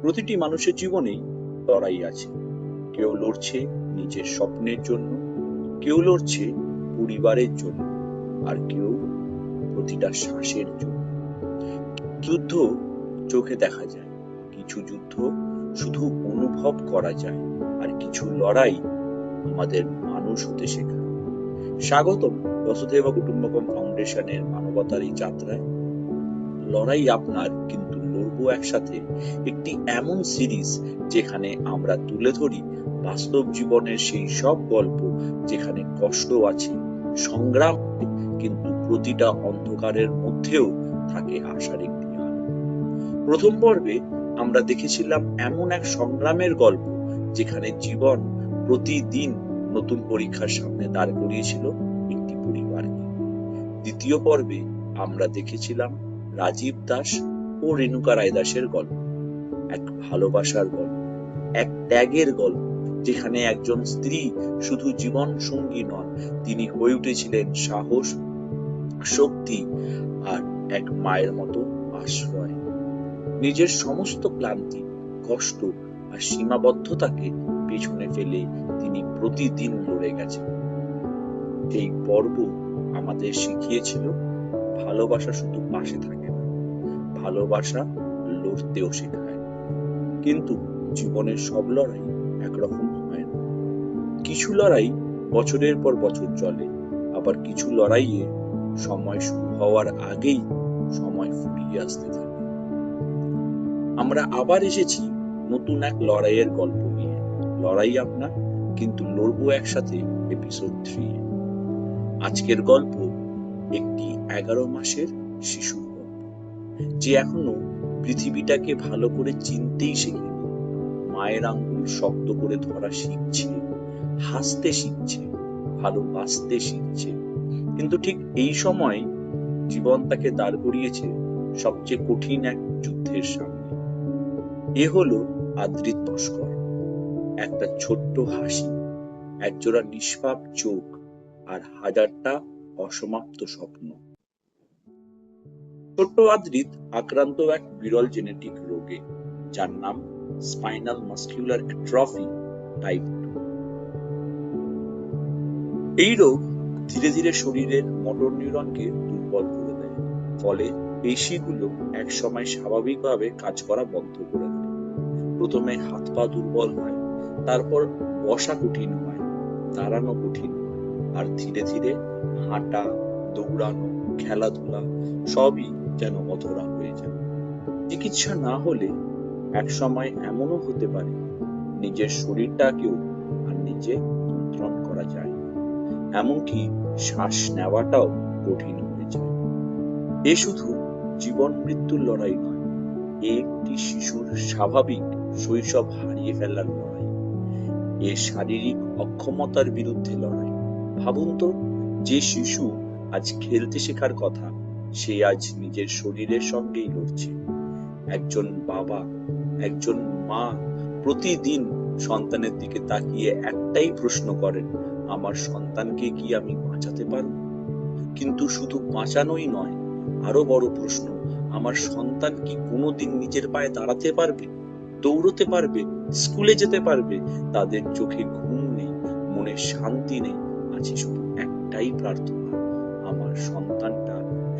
প্রতিটি মানুষের জীবনেই লড়াই আছে। কেউ লড়ছে নিজের স্বপ্নের জন্য, কেউ লড়ছে পরিবারের জন্য, আর কেউ প্রতিটা শ্বাসের জন্য। যুদ্ধ চোখে দেখা যায়, কিছু যুদ্ধ শুধু অনুভব করা যায়, আর কিছু লড়াই আমাদের মানুষ হতে শেখায়। স্বাগতম বসুধৈব কুটুম্বকম ফাউন্ডেশনের মানবতার এই যাত্রায়। লড়াই আপনার, কিন্তু লড়বো একসাথে একটি এমন সিরিজ যেখানে আমরা তুলে ধরি বাস্তব জীবনের সেই সব গল্প যেখানে কষ্ট আছে, সংগ্রাম আছে, কিন্তু প্রতিটা অন্ধকারের মধ্যেও থাকে আশার একটি আলো। প্রথম পর্বে আমরা দেখেছিলাম এমন এক সংগ্রামের গল্প যেখানে জীবন প্রতিদিন নতুন পরীক্ষার সামনে দাঁড় করিয়েছিল একটি পরিবারকে। দ্বিতীয় পর্বে আমরা দেখেছিলাম রাজীব দাস ও রেণুকা রায় দাসের গল্প, এক ভালোবাসার গল্প, এক ত্যাগের গল্প, যেখানে একজন স্ত্রী শুধু জীবন সঙ্গী নন, তিনি হয়ে উঠেছিলেন সাহস, শক্তি আর এক মায়ের মতো আশ্রয়। নিজের সমস্ত ক্লান্তি, কষ্ট আর সীমাবদ্ধতাকে পেছনে ফেলে তিনি প্রতিদিন লড়ে গেছেন। এই পর্ব আমাদের শিখিয়েছিল ভালোবাসা শুধু পাশে থাকে না, ভালোবাসা লড়তেও শেখায়। কিন্তু জীবনের সব লড়াই একরকম হয় না। কিছু লড়াই বছরের পর বছর চলে, আবার কিছু লড়াইয়ে সময় শুরু হওয়ার আগেই সময় ফুরিয়ে আসতে থাকে। আমরা আবার এসেছি নতুন এক লড়াইয়ের গল্প নিয়ে। লড়াই আপনার, কিন্তু লড়বো একসাথে এপিসোড 3। আজকের গল্প একটি 11 মাসের শিশুর গল্প, যে এখনো পৃথিবীটাকে ভালো করে চিনতেই শেখেনি। মায়ের আঙ্গুল শক্ত করে ধরা শিখছে, হাসতে শিখছে, ভালোবাসতে শিখছে। কিন্তু ঠিক এই সময় জীবন তাকে দাঁড় করিয়েছে সবচেয়ে কঠিন এক যুদ্ধের সামনে। এ হলো আদ্রিত নস্কর। একটা ছোট্ট হাসি, একজোড়া নিষ্পাপ চোখ, আর হাজারটা অসমাপ্ত স্বপ্ন। ছোট্ট আদ্রিত আক্রান্ত এক বিরল জেনেটিক রোগে, যার নাম স্পাইনাল মাস্কুলার অ্যাট্রফি টাইপ 2। এই রোগ ধীরে ধীরে শরীরের মোটর নিউরনকে দুর্বল করে দেয়, ফলে পেশিগুলো একসময় স্বাভাবিকভাবে কাজ করা বন্ধ করে দেয়। প্রথমে হাত পা দুর্বল হয়, তারপর বসা কঠিন হয়, দাঁড়ানো কঠিন হয়, আর ধীরে ধীরে হাঁটা, দৌড়ানো, খেলাধুলা সবই যেন অধরা হয়ে যায়। চিকিৎসা না হলে একসময় এমনও হতে পারে নিজের শরীরটাকেও আর নিজে নিয়ন্ত্রণ করা যায় না, এমনকি শ্বাস নেওয়াটাও কঠিন হয়ে যায়। এ শুধু জীবন মৃত্যুর লড়াই নয়, একটি শিশুর স্বাভাবিক শৈশব হারিয়ে ফেলার লড়াই, এ শারীরিক অক্ষমতার বিরুদ্ধে লড়াই। ভাবুন তো, যে শিশু আজ খেলতে শেখার কথা, সে আজ নিজের শরীরের সঙ্গেই লড়ছে। একজন বাবা, একজন মা প্রতিদিন সন্তানের দিকে তাকিয়ে একটাই প্রশ্ন করেন, আমার সন্তানকে কি আমি বাঁচাতে পারব? কিন্তু শুধু বাঁচানোই নয়, আরো বড় প্রশ্ন, আমার সন্তান কি কোনোদিন নিজের পায়ে দাঁড়াতে পারবে, দৌড়তে পারবে, স্কুলে যেতে পারবে? তাদের চোখে ঘুম নেই, মনে শান্তি নেই, আছে শুধু একটাই প্রার্থনা, আমার সন্তানটা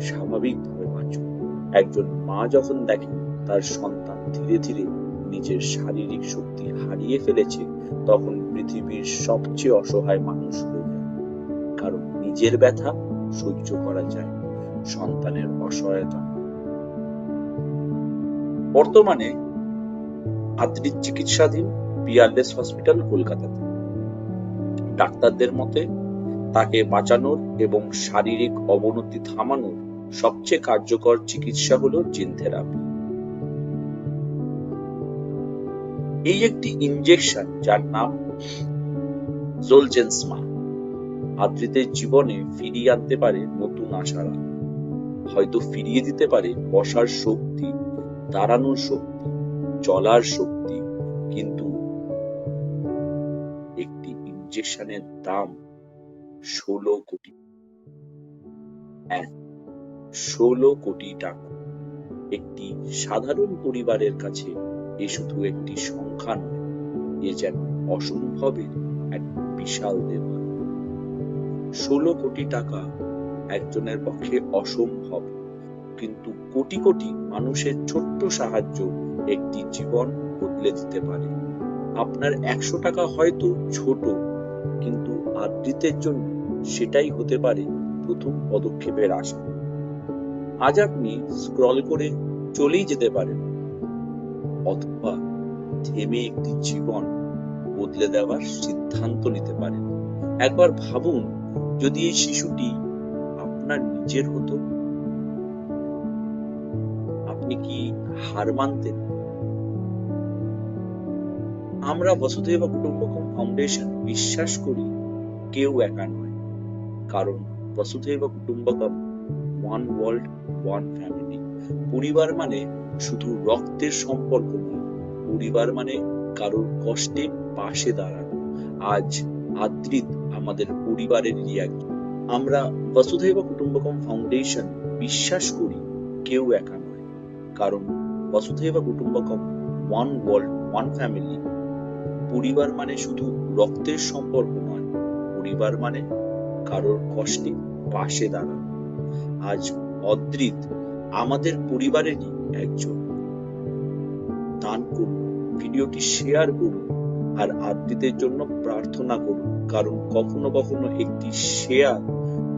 স্বাভাবিকভাবে বাঁচুক। একজন মা যখন দেখেন তার সন্তান ধীরে ধীরে নিজের শারীরিক শক্তি হারিয়ে ফেলেছে, তখন পৃথিবীর সবচেয়ে অসহায় মানুষ হয়ে যায়। কারণ নিজের ব্যথা সহ্য করা যায়, সন্তানের অসহায়তা। বর্তমানে আদ্রিত চিকিৎসাধীন পিয়ারলেস হসপিটাল, কলকাতাতে। ডাক্তারদের মতে তাকে বাঁচানোর এবং শারীরিক অবনতি থামানোর সবচেয়ে কার্যকর চিকিৎসা হলো জিন থেরাপি। এই একটি ইনজেকশন যার নাম জোলজেন্সমা আদ্রিতের জীবনে ফিরিয়ে আনতে পারে নতুন আশার আলো, হয়তো ফিরিয়ে দিতে পারে বসার শক্তি, দাঁড়ানোর শক্তি, চলার শক্তি। কিন্তু একটি ইনজেকশনের দাম 16 কোটি। হ্যাঁ, 16 কোটি টাকা। একটি সাধারণ পরিবারের কাছে এ শুধু একটি সংখ্যা নয়, এ যেন অসম্ভবের এক বিশাল দেওয়াল। 16 কোটি টাকা একজনের পক্ষে অসম্ভব, কিন্তু কোটি কোটি মানুষের ছোট্ট সাহায্য একটি জীবন বদলে দিতে পারে। আপনার 100 টাকা হয়তো ছোট, কিন্তু আদ্রিতের জন্য সেটাই হতে পারে প্রথম পদক্ষেপের আশা। আজ আপনি স্ক্রল করে চলেই যেতে পারেন, অথবা থেমে একটি জীবন বদলে দেওয়ার সিদ্ধান্ত নিতে পারেন। একবার ভাবুন, যদি এই শিশুটি আপনার নিজের হতো, আপনি কি হার মানতেন? আমরা বসুধৈব কুটুম্বকম ফাউন্ডেশন বিশ্বাস করি কেউ একা নয়, কারণ বসুধৈব কুটুম্বকম ওয়ান ওয়ার্ল্ড ওয়ান ফ্যামিলি। পরিবার মানে শুধু রক্তের সম্পর্ক নয়, পরিবার মানে কারোর কষ্টে পাশে দাঁড়ানো। আজ আদ্রিত আমাদের পরিবারেরই একজন। আমরা বসুধৈব কুটুম্বকম ফাউন্ডেশন বিশ্বাস করি কেউ একা নয়, কারণ বসুধৈব কুটুম্বকম ওয়ান ওয়ার্ল্ড ওয়ান ফ্যামিলি। পরিবার মানে শুধু রক্তের সম্পর্ক নয়, পরিবার মানে কারোর কষ্টে পাশে দাঁড়ানো। আজ অদ্রিত আমাদের পরিবারেরই একজন। দান করুন, ভিডিওটি শেয়ার করুন, আর আদ্রিতের জন্য প্রার্থনা করুন, কারণ কখনো কখনো একটি শেয়ার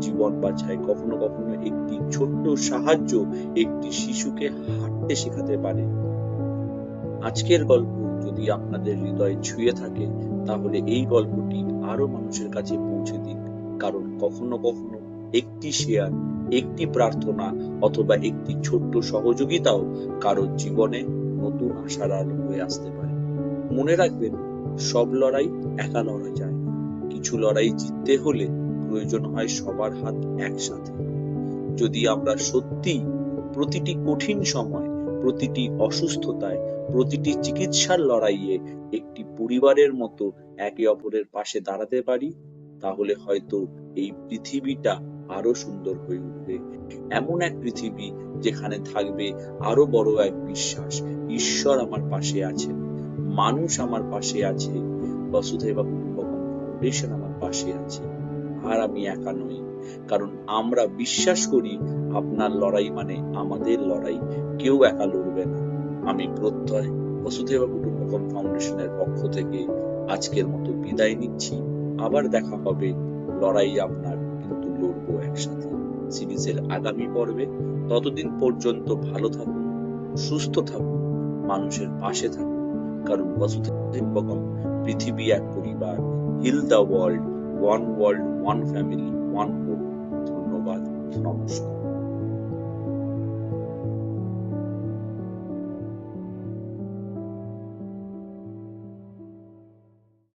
জীবন বাঁচায়, কখনো কখনো একটি ছোট্ট সাহায্য একটি শিশুকে হাঁটতে শেখাতে পারে। আজকের গল্প যদি আপনাদের হৃদয় ছুঁয়ে থাকে, তাহলে এই গল্পটি আরো মানুষের কাছে পৌঁছে দিন, কারণ কখনো কখনো একটি শেয়ার, একটি প্রার্থনা অথবা একটি ছোট্ট সহযোগিতাও কারোর জীবনে নতুন আশার আলো হয়ে আসতে পারে। মনে রাখবেন, সব লড়াই একা লড়া যায় না। কিছু লড়াই জিততে হলে প্রয়োজন হয় সবার হাত একসাথে। যদি আমরা সত্যি প্রতিটি কঠিন সময়, প্রতিটি অসুস্থতায়, প্রতিটি চিকিৎসার লড়াইয়ে একটি পরিবারের মতো একে অপরের পাশে দাঁড়াতে পারি, তাহলে হয়তো এই পৃথিবীটা আরো সুন্দর হয়ে উঠবে। এমন এক পৃথিবী যেখানে থাকবে আরো বড় এক বিশ্বাস, ঈশ্বর আমার পাশে আছেন, মানুষ আমার পাশে আছে, বসুধৈব কুটুম্বকম ফাউন্ডেশন আমার পাশে আছে, আর আমি একা নই। কারণ আমরা বিশ্বাস করি আপনার লড়াই মানে আমাদের লড়াই, কেউ একা লড়বে না। আমি প্রত্যয় বসুধৈব কুটুম্বকম ফাউন্ডেশনের পক্ষ থেকে আজকের মতো বিদায় নিচ্ছি। আবার দেখা হবে, লড়াই আপনার, কিন্তু লড়বো একসাথে, সিরিজের আগামী পর্বে। ততদিন পর্যন্ত ভালো থাকুন, সুস্থ থাকুন, মানুষের পাশে থাকুন, কারণ বসুধৈব কুটুম্বকম পৃথিবী এক পরিবার। Heal the world, one world one family one hope. ধন্যবাদ, নমস্কার।